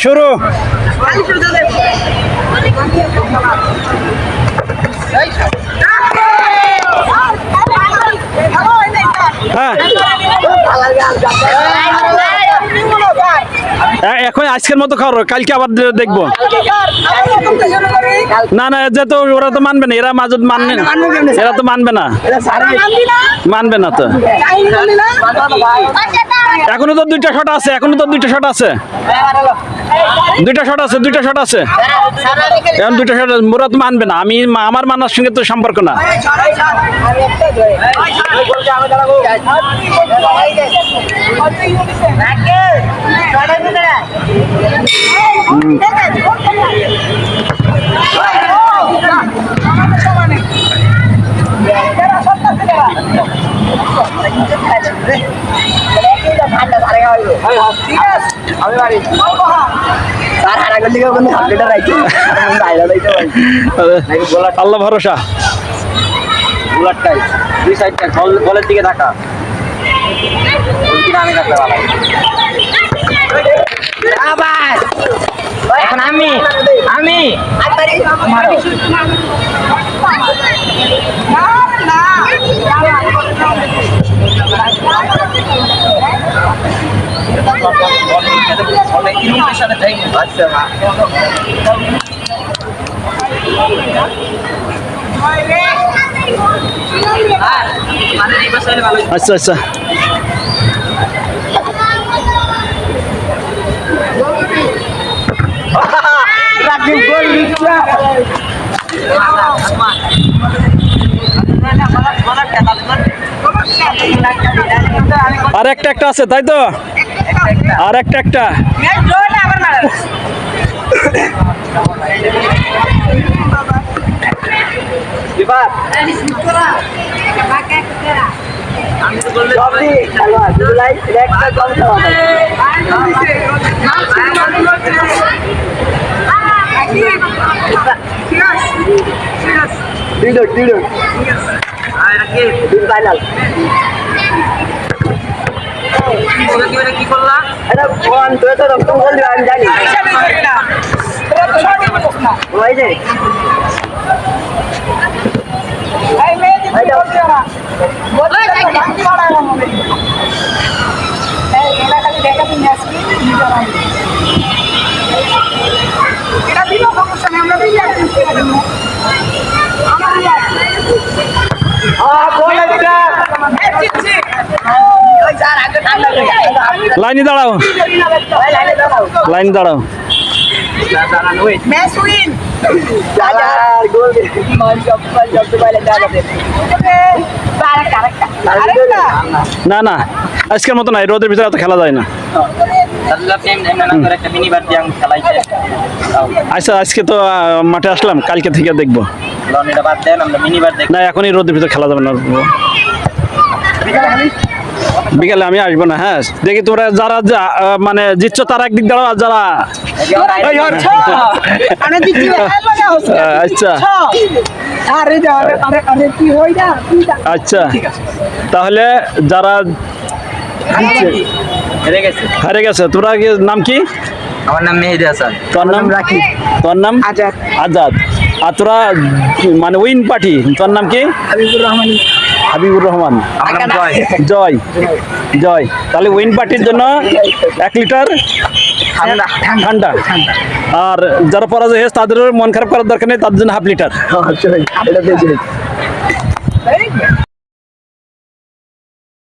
শুরু। হ্যাঁ এখন আজকের মতো খাওয়ার, কালকে আবার দেখবো। না না, যেহেতু ওরা তো মানবে না, এরা মাজুদ মানবে না, এরা তো মানবে না, মানবে না তো। এখনো তো দুইটা শট আছে, এখনো তো দুইটা শট আছে, দুইটা শট আছে, দুইটা শট আছে, এখন দুইটা শট আছে। ওরা তো মানবে না, আমি আমার মানার সঙ্গে তো সম্পর্ক না। আল্লাহ ভরসা। বলের দিকে থাকা এখন আমি আচ্ছা আচ্ছা, আর একটা একটা আছে তাই তো, আর একটা একটা কি করলা? লাইনে দাঁড়াও, লাইনে দাঁড়াও। না না, আজকের মতো নাই, রোদের ভিতরে এত খেলা যায় না। আচ্ছা, আজকে তো মাঠে আসলাম, কালকে থেকে দেখবো। না, এখনই রোদের ভিতরে খেলা যাবে না। বিকালে আমি আসবো না। হ্যাঁ, দেখি তোমরা যারা মানে জিতছো তারা একদিক দাঁড়াও, আর যারা আচ্ছা আচ্ছা, তাহলে যারা হারে গেছে, তোরা নাম কি? আমার নাম মেহেদি হাসান। তোর নাম রাখি? তোর নাম আজাদ। আজাদ। আর তোরা মানে উইন পার্টি, তোর নাম কি? হাবিবুর রহমান। হাবিবুর রহমান। জয়। জয়। তাহলে উইন পার্টির জন্য 1 লিটার ঠান্ডা। আর যারা পরাজয় হয়েছে তাদের মন খারাপ করার দরকার নেই, তাদের জন্য 1/2 লিটার।